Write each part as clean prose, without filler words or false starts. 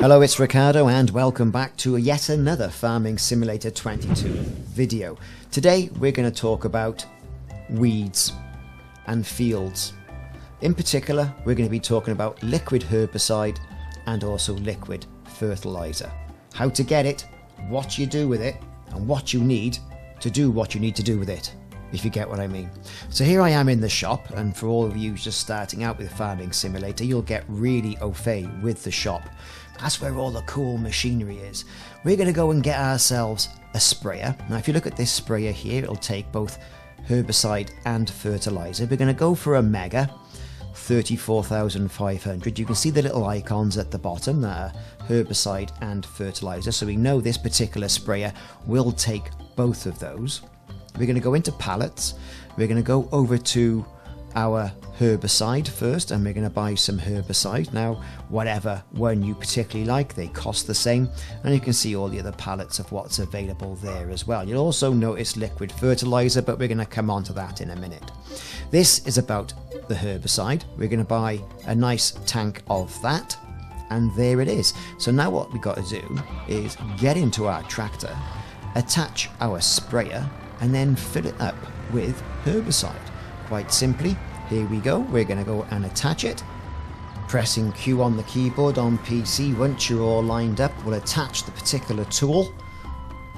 Hello, it's Ricardo and welcome back to yet another Farming Simulator 22 video. Today we're going to talk about weeds and fields. In particular, we're going to be talking about liquid herbicide and also liquid fertilizer. How to get it, what you do with it, and what you need to do what you need to do with it, if you get what I mean. So here I am in the shop, and for all of you just starting out with Farming Simulator, you'll get really au fait with the shop. That's where all the cool machinery is. We're going to go and get ourselves a sprayer. Now if you look at this sprayer here, it'll take both herbicide and fertilizer. We're going to go for a Mega 34,500. You can see the little icons at the bottom that are herbicide and fertilizer, so we know this particular sprayer will take both of those. We're going to go into pallets. We're going to go over to our herbicide first, and we're going to buy some herbicide. Now whatever one you particularly like, they cost the same, and you can see all the other pallets of what's available there as well. You'll also notice liquid fertilizer, but we're going to come on to that in a minute. This is about the herbicide. We're going to buy a nice tank of that, and there it is. So now what we've got to do is get into our tractor, attach our sprayer, and then fill it up with herbicide. Quite simply, here we go. We're going to go and attach it. Pressing Q on the keyboard on PC, once you're all lined up, we'll attach the particular tool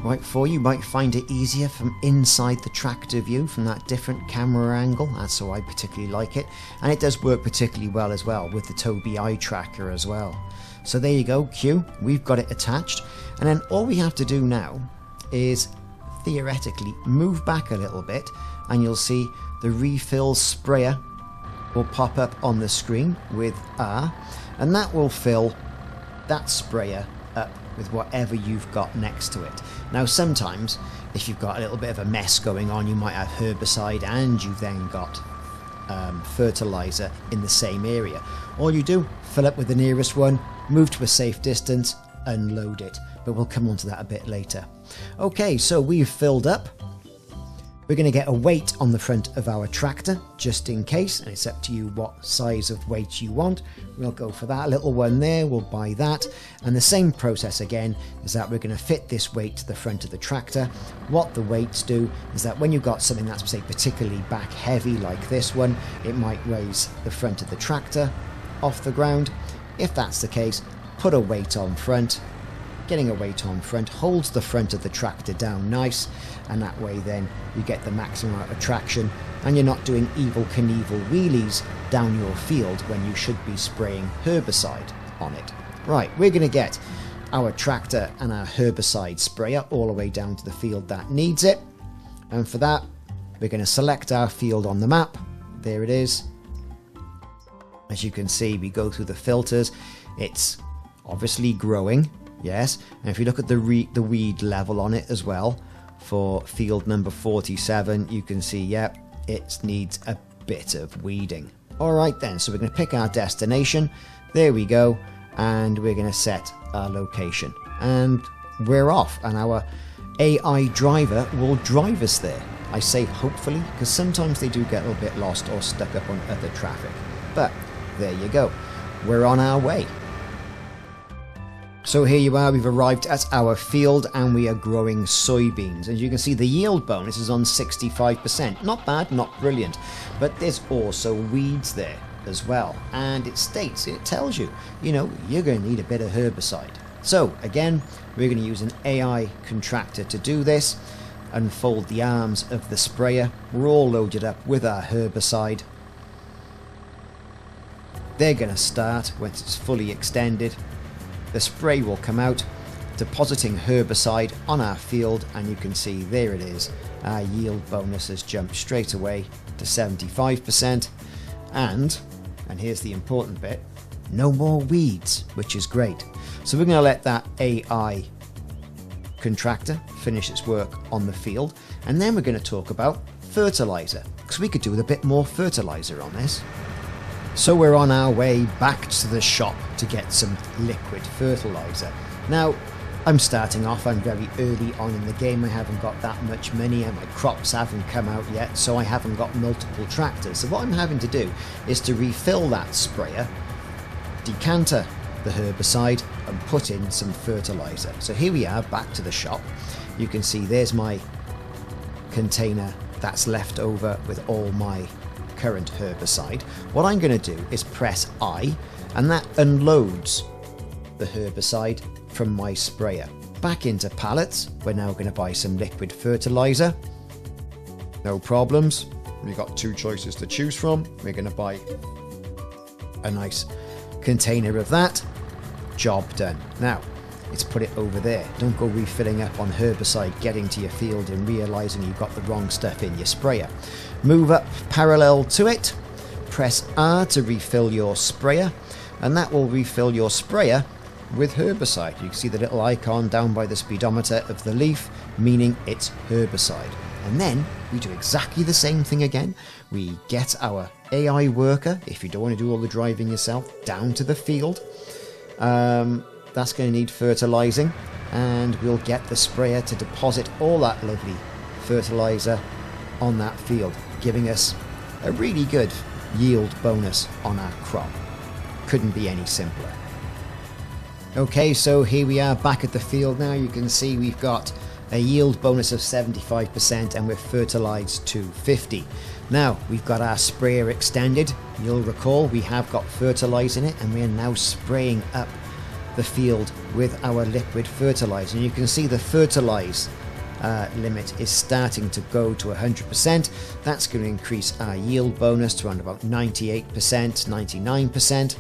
right for you. You might find it easier from inside the tractor view, from that different camera angle. That's how I particularly like it, and it does work particularly well as well with the Tobii eye tracker as well. So there you go, Q, we've got it attached, and then all we have to do now is theoretically move back a little bit, and you'll see the refill sprayer will pop up on the screen with R, and that will fill that sprayer up with whatever you've got next to it. Now sometimes if you've got a little bit of a mess going on, you might have herbicide and you've then got fertilizer in the same area. All you do, fill up with the nearest one, move to a safe distance, unload it, but we'll come on to that a bit later. Okay, so we've filled up. We're going to get a weight on the front of our tractor, just in case, and it's up to you what size of weight you want. We'll go for that little one there, we'll buy that, and the same process again is that we're going to fit this weight to the front of the tractor. What the weights do is that when you've got something that's, say, particularly back heavy like this one, it might raise the front of the tractor off the ground. If that's the case, put a weight on front. Getting a weight on front holds the front of the tractor down nice, and that way then you get the maximum amount of traction and you're not doing Evel Knievel wheelies down your field when you should be spraying herbicide on it. Right, we're going to get our tractor and our herbicide sprayer all the way down to the field that needs it, and for that we're going to select our field on the map. There it is. As you can see, we go through the filters. It's obviously growing. Yes, and if you look at the weed level on it as well, for field number 47, you can see, yep, it needs a bit of weeding. Alright then, so we're going to pick our destination, there we go, and we're going to set our location. And we're off, and our AI driver will drive us there. I say hopefully, because sometimes they do get a little bit lost or stuck up on other traffic. But there you go, we're on our way. So here you are, we've arrived at our field and we are growing soybeans. As you can see, the yield bonus is on 65%. Not bad, not brilliant, but there's also weeds there as well. And it states, it tells you, you know, you're going to need a bit of herbicide. So again, we're going to use an AI contractor to do this. Unfold the arms of the sprayer. We're all loaded up with our herbicide. They're going to start once it's fully extended. The spray will come out, depositing herbicide on our field, and you can see there it is. Our yield bonus has jumped straight away to 75%, and here's the important bit, no more weeds, which is great. So we're going to let that AI contractor finish its work on the field, and then we're going to talk about fertilizer, because we could do with a bit more fertilizer on this. So we're on our way back to the shop to get some liquid fertilizer. Now, I'm starting off, I'm very early on in the game, I haven't got that much money and my crops haven't come out yet, so I haven't got multiple tractors. So what I'm having to do is to refill that sprayer, decanter the herbicide and put in some fertilizer. So here we are back to the shop. You can see there's my container that's left over with all my current herbicide. What I'm going to do is press I, and that unloads the herbicide from my sprayer. Back into pallets. We're now going to buy some liquid fertilizer. No problems. We've got 2 choices to choose from. We're going to buy a nice container of that. Job done. Now, let's put it over there. Don't go refilling up on herbicide, getting to your field and realizing you've got the wrong stuff in your sprayer. Move up parallel to it. Press R to refill your sprayer, and that will refill your sprayer with herbicide. You can see the little icon down by the speedometer of the leaf, meaning it's herbicide. And then we do exactly the same thing again. We get our AI worker, if you don't want to do all the driving yourself, down to the field. That's going to need fertilizing, and we'll get the sprayer to deposit all that lovely fertilizer on that field, giving us a really good yield bonus on our crop. Couldn't be any simpler. Okay, so here we are back at the field now. You can see we've got a yield bonus of 75% and we're fertilized to 50. Now we've got our sprayer extended. You'll recall we have got fertilizer in it, and we're now spraying up the field with our liquid fertilizer. And you can see the fertilize limit is starting to go to 100%. That's going to increase our yield bonus to around about 98%, 99%.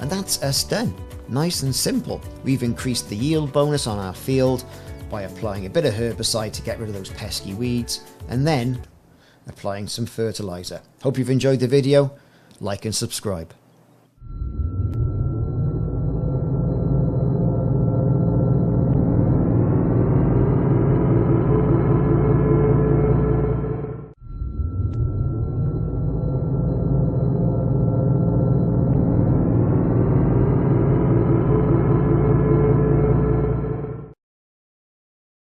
And that's us done. Nice and simple. We've increased the yield bonus on our field by applying a bit of herbicide to get rid of those pesky weeds, and then applying some fertilizer. Hope you've enjoyed the video. Like and subscribe.